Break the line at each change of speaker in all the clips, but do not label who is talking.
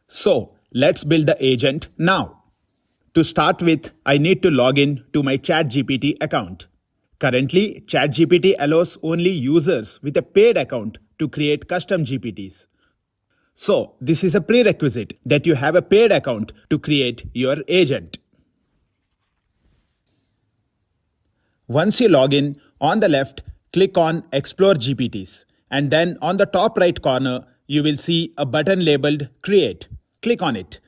So let's build the agent now. To start with, I need to log in to my ChatGPT account. Currently, ChatGPT allows only users with a paid account to create custom GPTs. So, this is a prerequisite that you have a paid account to create your agent. Once you log in, on the left, click on Explore GPTs, and then on the top right corner, you will see a button labeled Create. Click on it.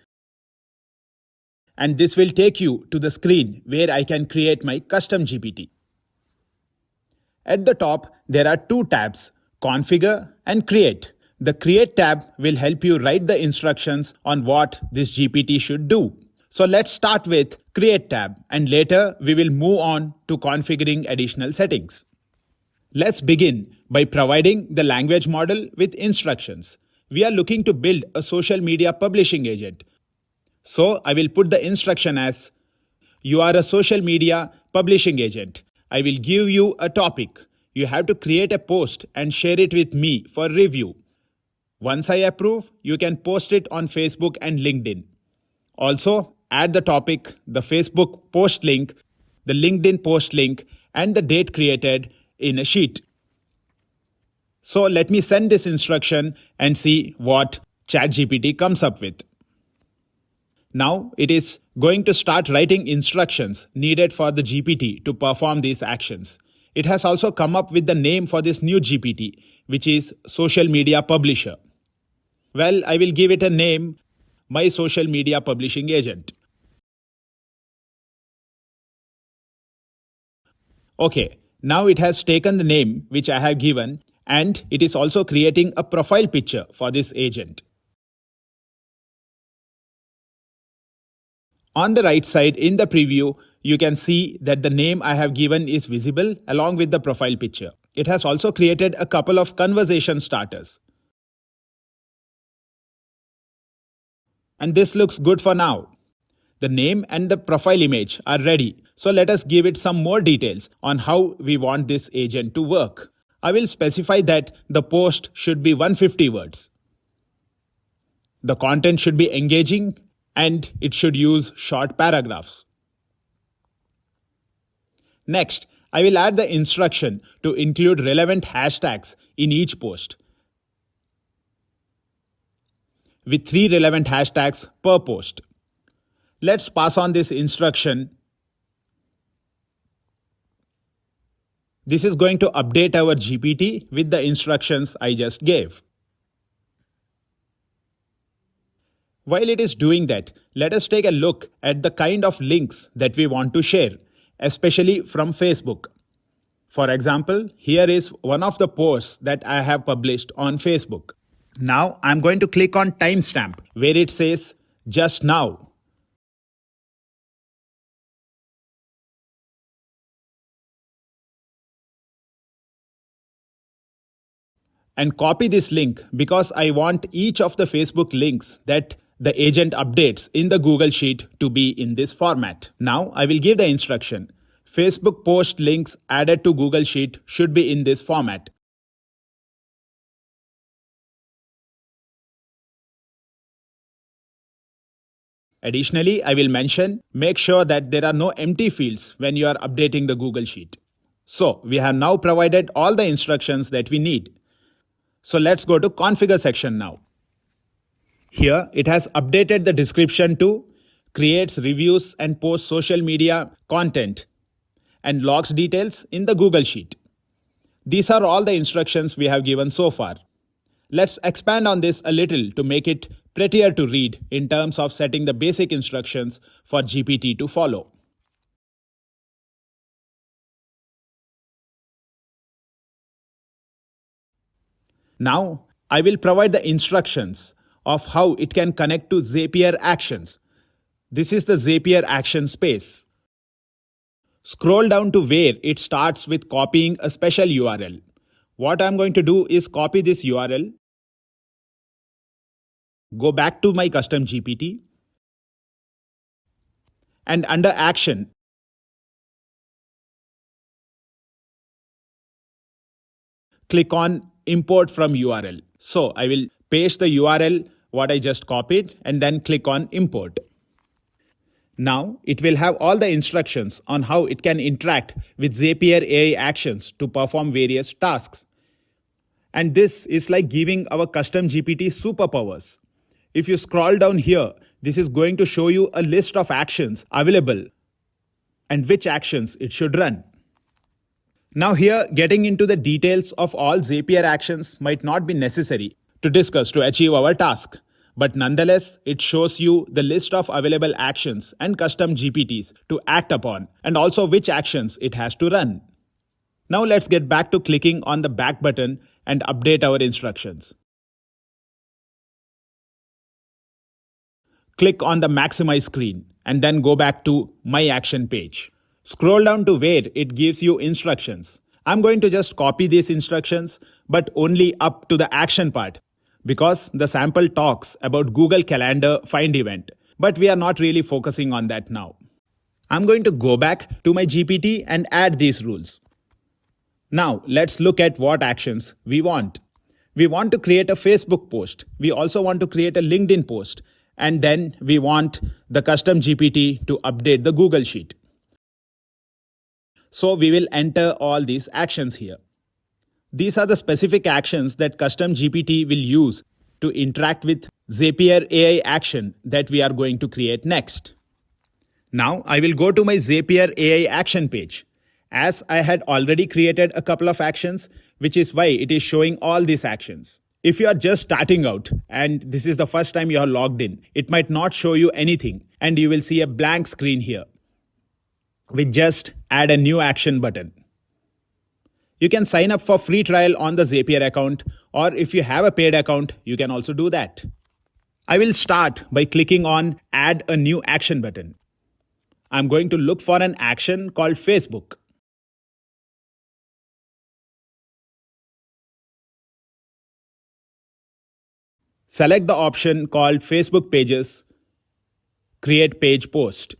And this will take you to the screen where I can create my custom GPT. At the top, there are two tabs, Configure and Create. The Create tab will help you write the instructions on what this GPT should do. So let's start with Create tab, and later we will move on to configuring additional settings. Let's begin by providing the language model with instructions. We are looking to build a social media publishing agent. So I will put the instruction as, you are a social media publishing agent. I will give you a topic. You have to create a post and share it with me for review. Once I approve, you can post it on Facebook and LinkedIn. Also, add the topic, the Facebook post link, the LinkedIn post link, and the date created in a sheet. So let me send this instruction and see what ChatGPT comes up with. Now it is going to start writing instructions needed for the GPT to perform these actions. It has also come up with the name for this new GPT, which is Social Media Publisher. Well, I will give it a name, My Social Media Publishing Agent. Okay, now it has taken the name which I have given, and it is also creating a profile picture for this agent. On the right side in the preview, you can see that the name I have given is visible along with the profile picture. It has also created a couple of conversation starters. And this looks good for now. The name and the profile image are ready. So let us give it some more details on how we want this agent to work. I will specify that the post should be 150 words. The content should be engaging and it should use short paragraphs. Next, I will add the instruction to include relevant hashtags in each post, with 3 relevant hashtags per post. Let's pass on this instruction. This is going to update our GPT with the instructions I just gave. While it is doing that, let us take a look at the kind of links that we want to share, especially from Facebook. For example, here is one of the posts that I have published on Facebook. Now I'm going to click on timestamp where it says just now. And copy this link because I want each of the Facebook links that the agent updates in the Google Sheet to be in this format. Now I will give the instruction. Facebook post links added to Google Sheet should be in this format. Additionally, I will mention, make sure that there are no empty fields when you are updating the Google Sheet. So we have now provided all the instructions that we need. So let's go to configure section now. Here it has updated the description to creates reviews and posts social media content and logs details in the Google Sheet. These are all the instructions we have given so far. Let's expand on this a little to make it prettier to read in terms of setting the basic instructions for GPT to follow. Now, I will provide the instructions of how it can connect to Zapier actions. This is the Zapier action space. Scroll down to where it starts with copying a special URL. What I'm going to do is copy this URL, go back to my custom GPT, and under action, click on import from URL. So I will paste the URL what I just copied and then click on import. Now it will have all the instructions on how it can interact with Zapier AI actions to perform various tasks. And this is like giving our custom GPT superpowers. If you scroll down here, this is going to show you a list of actions available and which actions it should run. Now here, getting into the details of all Zapier actions might not be necessary to discuss to achieve our task. But nonetheless, it shows you the list of available actions and custom GPTs to act upon and also which actions it has to run. Now let's get back to clicking on the back button and update our instructions. Click on the maximize screen and then go back to my action page. Scroll down to where it gives you instructions. I'm going to just copy these instructions, but only up to the action part, because the sample talks about Google Calendar find event, but we are not really focusing on that now. I'm going to go back to my GPT and add these rules. Now let's look at what actions we want. We want to create a Facebook post. We also want to create a LinkedIn post. And then we want the custom GPT to update the Google Sheet. So we will enter all these actions here. These are the specific actions that custom GPT will use to interact with Zapier AI action that we are going to create next. Now I will go to my Zapier AI action page, as I had already created a couple of actions, which is why it is showing all these actions. If you are just starting out and this is the first time you are logged in, it might not show you anything and you will see a blank screen here. We just add a new action button. You can sign up for free trial on the Zapier account, or if you have a paid account, you can also do that. I will start by clicking on add a new action button. I'm going to look for an action called Facebook. Select the option called Facebook Pages, Create Page Post.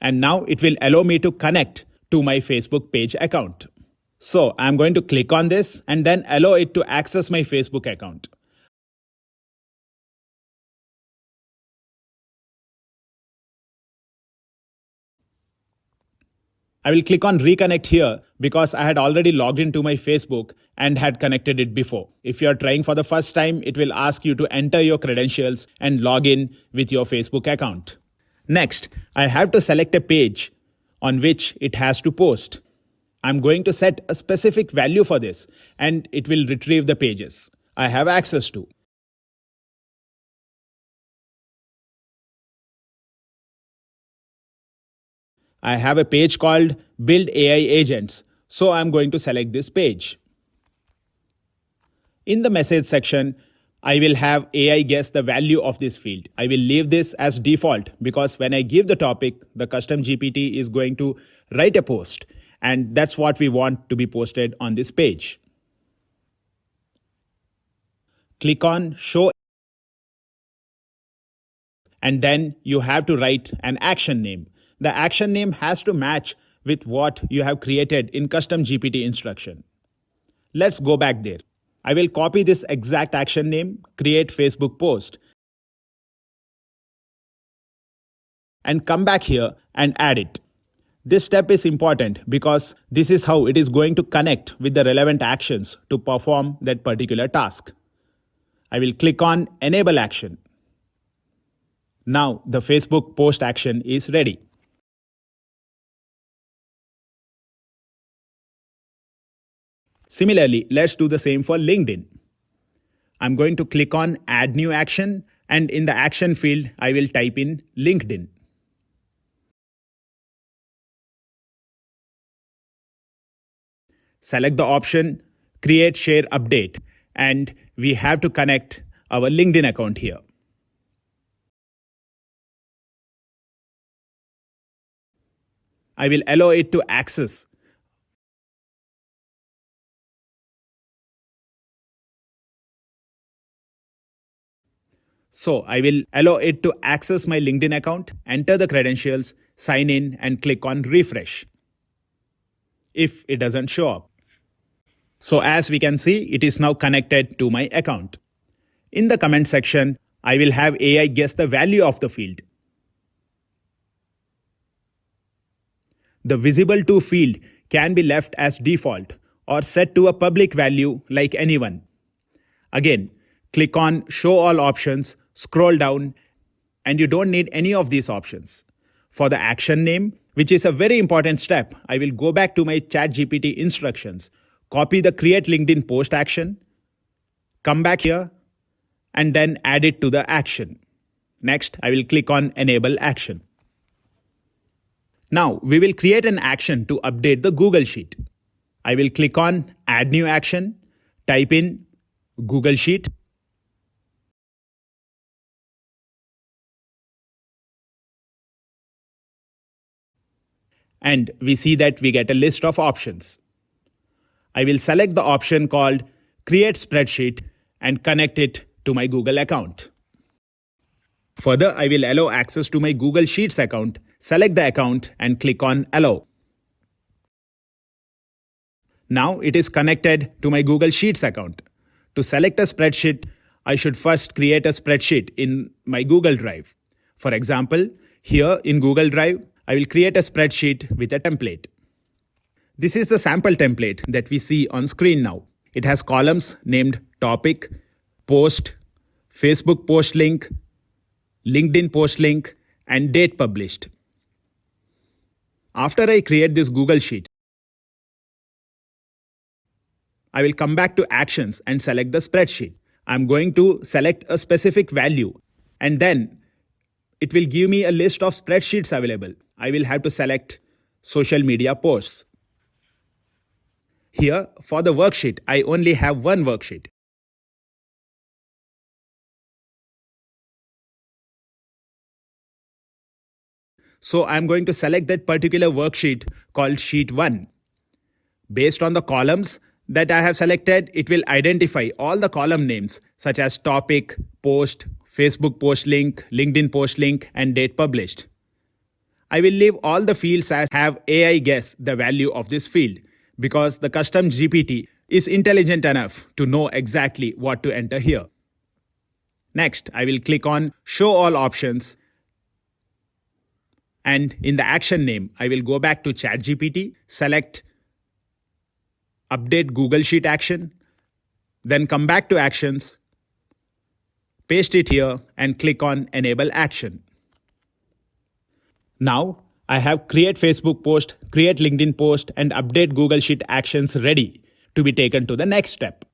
And now it will allow me to connect to my Facebook page account. So I'm going to click on this and then allow it to access my Facebook account. I will click on reconnect here because I had already logged into my Facebook and had connected it before. If you are trying for the first time, it will ask you to enter your credentials and log in with your Facebook account. Next, I have to select a page on which it has to post. I'm going to set a specific value for this and it will retrieve the pages I have access to. I have a page called Build AI Agents, so I'm going to select this page. In the message section, I will have AI guess the value of this field. I will leave this as default because when I give the topic, the custom GPT is going to write a post, and that's what we want to be posted on this page. Click on Show, and then you have to write an action name. The action name has to match with what you have created in custom GPT instruction. Let's go back there. I will copy this exact action name, create Facebook post, and come back here and add it. This step is important because this is how it is going to connect with the relevant actions to perform that particular task. I will click on Enable Action. Now the Facebook post action is ready. Similarly, let's do the same for LinkedIn. I'm going to click on Add New Action, and in the action field, I will type in LinkedIn. Select the option Create Share Update, and we have to connect our LinkedIn account here. I will allow it to access. So I will allow it to access my LinkedIn account, enter the credentials, sign in, and click on refresh if it doesn't show up. So as we can see, it is now connected to my account. In the comment section, I will have AI guess the value of the field. The visible to field can be left as default or set to a public value like anyone. Again, click on Show All Options, scroll down, and you don't need any of these options. For the action name, which is a very important step, I will go back to my ChatGPT instructions, copy the Create LinkedIn Post action, come back here, and then add it to the action. Next, I will click on Enable Action. Now, we will create an action to update the Google Sheet. I will click on Add New Action, type in Google Sheet, and we see that we get a list of options. I will select the option called Create Spreadsheet and connect it to my Google account. Further, I will allow access to my Google Sheets account, select the account and click on Allow. Now it is connected to my Google Sheets account. To select a spreadsheet, I should first create a spreadsheet in my Google Drive. For example, here in Google Drive, I will create a spreadsheet with a template. This is the sample template that we see on screen now. It has columns named Topic, Post, Facebook Post Link, LinkedIn Post Link, and Date Published. After I create this Google Sheet, I will come back to Actions and select the spreadsheet. I'm going to select a specific value, and then it will give me a list of spreadsheets available. I will have to select social media posts. Here, for the worksheet, I only have one worksheet. So I'm going to select that particular worksheet called Sheet 1. Based on the columns that I have selected, it will identify all the column names such as Topic, Post, Facebook Post Link, LinkedIn Post Link, and Date Published. I will leave all the fields as have AI guess the value of this field because the custom GPT is intelligent enough to know exactly what to enter here. Next, I will click on Show All Options, and in the action name, I will go back to ChatGPT, select Update Google Sheet action, then come back to Actions, paste it here and click on Enable Action. Now, I have Create Facebook Post, Create LinkedIn Post, and Update Google Sheet actions ready to be taken to the next step.